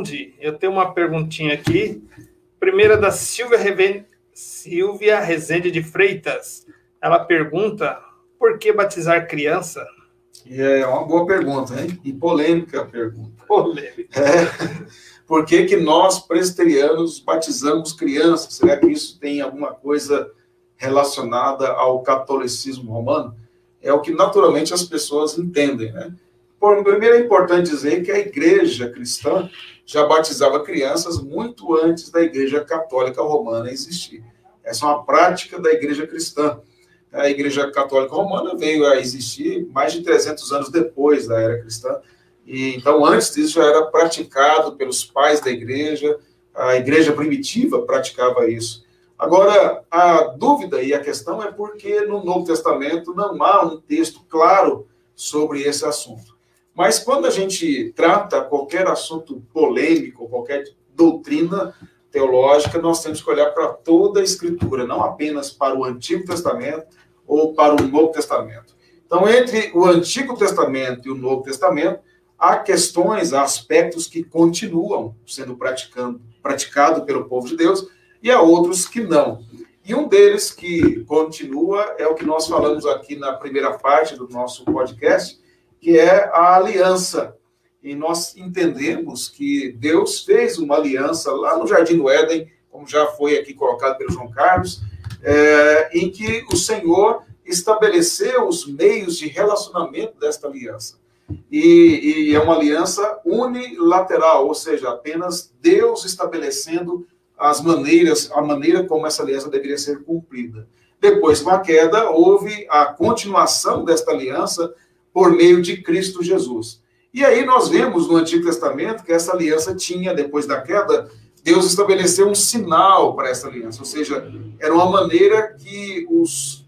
responde. Eu tenho uma perguntinha aqui. Primeira da Silvia Rezende de Freitas. Ela pergunta, por que batizar criança? É uma boa pergunta, hein? E polêmica a pergunta. Polêmica. Por que nós, presbiterianos, batizamos crianças? Será que isso tem alguma coisa relacionada ao catolicismo romano? É o que naturalmente as pessoas entendem, né? Primeiro é importante dizer que a igreja cristã já batizava crianças muito antes da igreja católica romana existir. Essa é uma prática da igreja cristã. A igreja católica romana veio a existir mais de 300 anos depois da era cristã. E, então, antes disso, já era praticado pelos pais da igreja, a igreja primitiva praticava isso. Agora, a dúvida e a questão é porque no Novo Testamento não há um texto claro sobre esse assunto. Mas quando a gente trata qualquer assunto polêmico, qualquer doutrina teológica, nós temos que olhar para toda a Escritura, não apenas para o Antigo Testamento ou para o Novo Testamento. Então, entre o Antigo Testamento e o Novo Testamento, há questões, há aspectos que continuam sendo praticado pelo povo de Deus e há outros que não. E um deles que continua é o que nós falamos aqui na primeira parte do nosso podcast, que é a aliança. E nós entendemos que Deus fez uma aliança lá no Jardim do Éden, como já foi aqui colocado pelo João Carlos, em que o Senhor estabeleceu os meios de relacionamento desta aliança. E é uma aliança unilateral, ou seja, apenas Deus estabelecendo a maneira como essa aliança deveria ser cumprida. Depois, com a queda, houve a continuação desta aliança por meio de Cristo Jesus. E aí nós vemos no Antigo Testamento que essa aliança tinha, depois da queda, Deus estabeleceu um sinal para essa aliança, ou seja, era uma maneira que os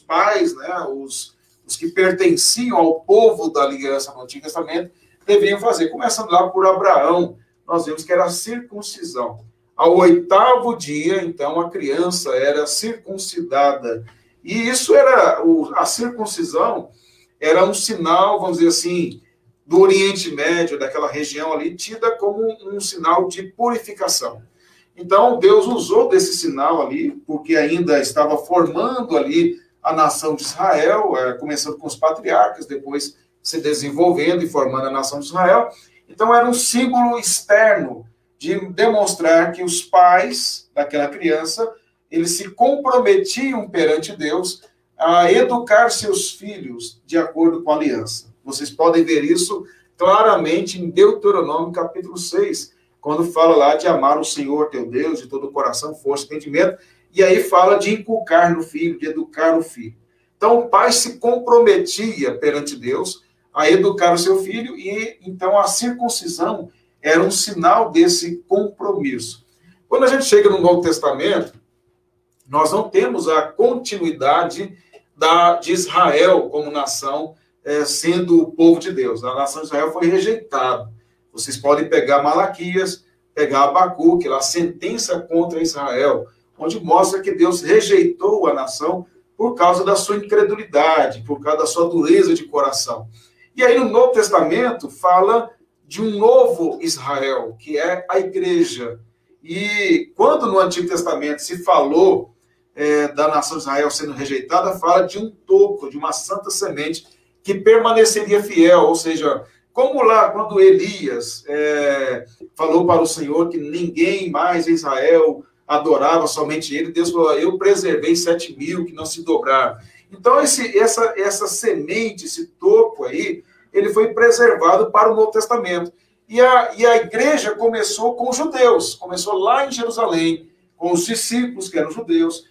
pais, né, os que pertenciam ao povo da aliança no Antigo Testamento, deveriam fazer. Começando lá por Abraão, nós vemos que era a circuncisão. Ao 8º dia, então, a criança era circuncidada. E isso era, a circuncisão era um sinal, vamos dizer assim, do Oriente Médio, daquela região ali, tida como um sinal de purificação. Então, Deus usou desse sinal ali, porque ainda estava formando ali a nação de Israel, começando com os patriarcas, depois se desenvolvendo e formando a nação de Israel. Então, era um símbolo externo de demonstrar que os pais daquela criança, eles se comprometiam perante Deus a educar seus filhos de acordo com a aliança. Vocês podem ver isso claramente em Deuteronômio, capítulo 6, quando fala lá de amar o Senhor, teu Deus, de todo o coração, força e entendimento, e aí fala de inculcar no filho, de educar o filho. Então, o pai se comprometia perante Deus a educar o seu filho, e então a circuncisão era um sinal desse compromisso. Quando a gente chega no Novo Testamento, nós não temos a continuidade de Israel como nação, sendo o povo de Deus. A nação de Israel foi rejeitada. Vocês podem pegar Malaquias, pegar Abacuque, a sentença contra Israel, onde mostra que Deus rejeitou a nação por causa da sua incredulidade, por causa da sua dureza de coração. E aí no Novo Testamento fala de um novo Israel, que é a igreja. E quando no Antigo Testamento se falou da nação de Israel sendo rejeitada, fala de um toco, de uma santa semente que permaneceria fiel, ou seja, como lá quando Elias falou para o Senhor que ninguém mais em Israel adorava somente ele, Deus falou, eu preservei 7.000 que não se dobraram. Então essa semente, esse toco aí, ele foi preservado para o Novo Testamento. E a igreja começou com os judeus, começou lá em Jerusalém, com os discípulos que eram judeus,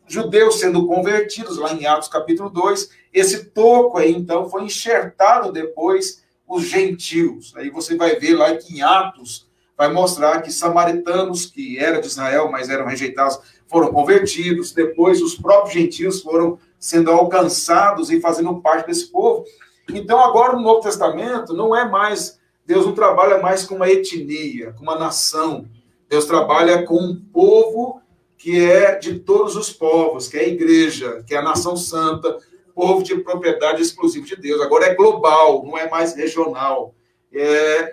judeus sendo convertidos, lá em Atos capítulo 2, esse toco aí, então, foi enxertado depois os gentios. Aí você vai ver lá que em Atos vai mostrar que samaritanos, que eram de Israel, mas eram rejeitados, foram convertidos, depois os próprios gentios foram sendo alcançados e fazendo parte desse povo. Então, agora no Novo Testamento, não é mais, Deus não trabalha mais com uma etnia, com uma nação. Deus trabalha com um povo que é de todos os povos, que é a igreja, que é a nação santa, povo de propriedade exclusiva de Deus. Agora é global, não é mais regional.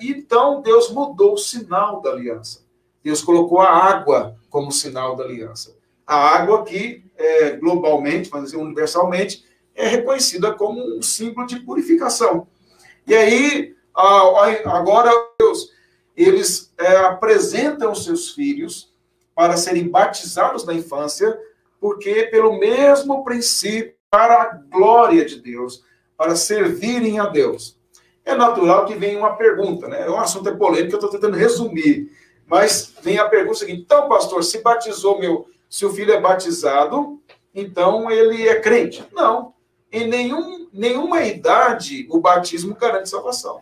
Então, Deus mudou o sinal da aliança. Deus colocou a água como sinal da aliança. A água que, globalmente, vamos dizer, universalmente, é reconhecida como um símbolo de purificação. E aí, agora, Deus, eles apresentam os seus filhos para serem batizados na infância, porque pelo mesmo princípio, para a glória de Deus, para servirem a Deus. É natural que venha uma pergunta, né? O assunto é polêmico, eu estou tentando resumir. Mas vem a pergunta seguinte: então, pastor, se o filho é batizado, então ele é crente? Não. Em nenhuma idade o batismo garante salvação.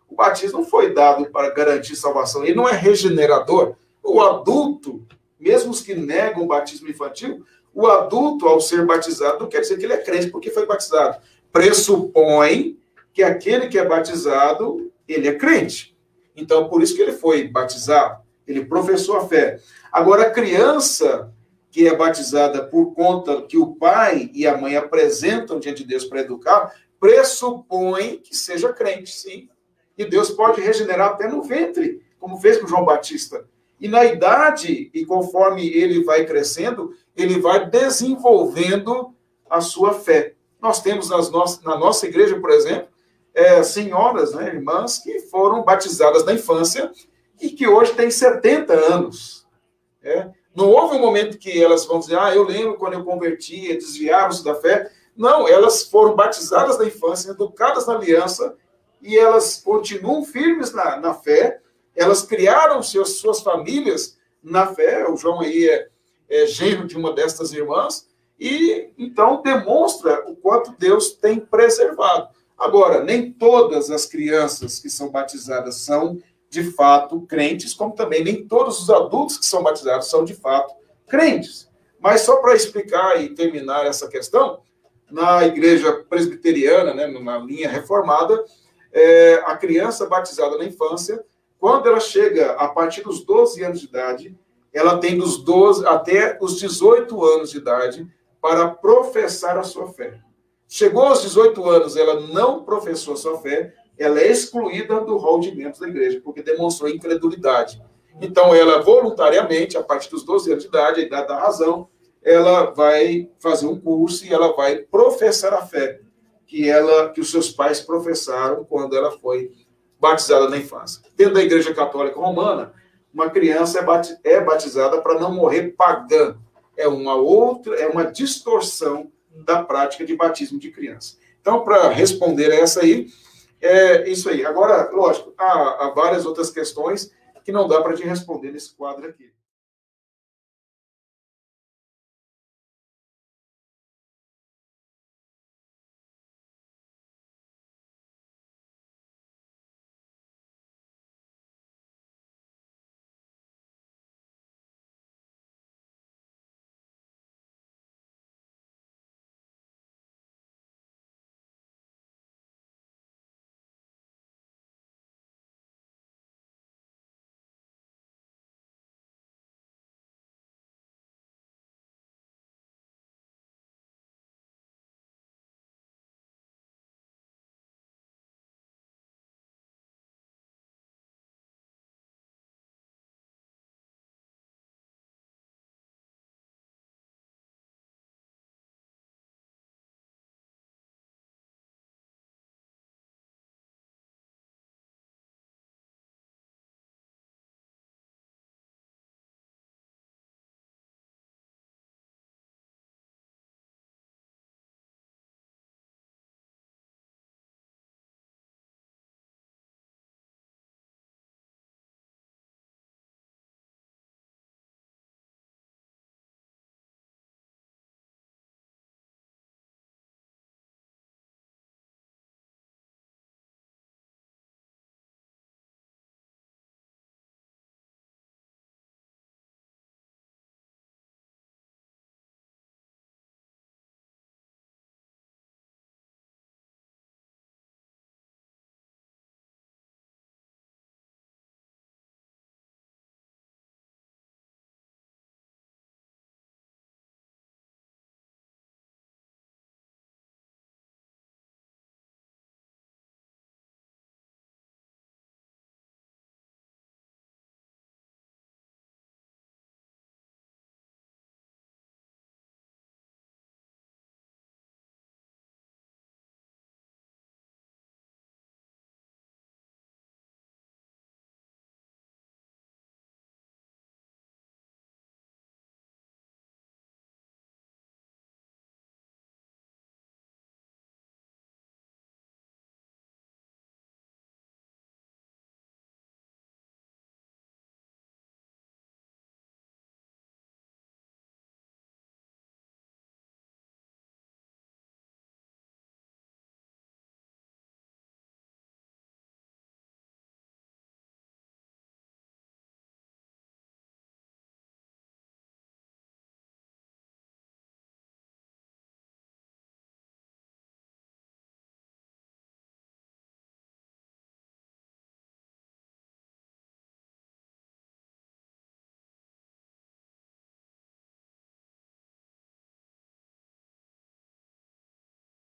O batismo não foi dado para garantir salvação. Ele não é regenerador. O adulto, mesmo os que negam o batismo infantil, o adulto, ao ser batizado, não quer dizer que ele é crente porque foi batizado. Pressupõe que aquele que é batizado, ele é crente. Então, por isso que ele foi batizado. Ele professou a fé. Agora, a criança que é batizada por conta que o pai e a mãe apresentam diante de Deus para educar, pressupõe que seja crente, sim. E Deus pode regenerar até no ventre, como fez com João Batista. E na idade, e conforme ele vai crescendo, ele vai desenvolvendo a sua fé. Nós temos na nossa igreja, por exemplo, senhoras, né, irmãs, que foram batizadas na infância e que hoje têm 70 anos. Não houve um momento que elas vão dizer, eu lembro quando eu converti, desviaram-se da fé. Não, elas foram batizadas na infância, educadas na aliança, e elas continuam firmes na fé, elas criaram suas famílias na fé. O João aí é genro de uma destas irmãs, e então demonstra o quanto Deus tem preservado. Agora, nem todas as crianças que são batizadas são, de fato, crentes, como também nem todos os adultos que são batizados são, de fato, crentes. Mas só para explicar e terminar essa questão, na igreja presbiteriana, né, na linha reformada, a criança batizada na infância, quando ela chega a partir dos 12 anos de idade, ela tem dos 12 até os 18 anos de idade para professar a sua fé. Chegou aos 18 anos, ela não professou a sua fé, ela é excluída do rol de membros da igreja, porque demonstrou incredulidade. Então, ela voluntariamente, a partir dos 12 anos de idade, a idade da razão, ela vai fazer um curso e ela vai professar a fé que os seus pais professaram quando ela foi batizada na infância. Dentro da Igreja Católica Romana, uma criança é batizada para não morrer pagã. É uma distorção da prática de batismo de criança. Então, para responder essa aí, é isso aí. Agora, lógico, há várias outras questões que não dá para te responder nesse quadro aqui.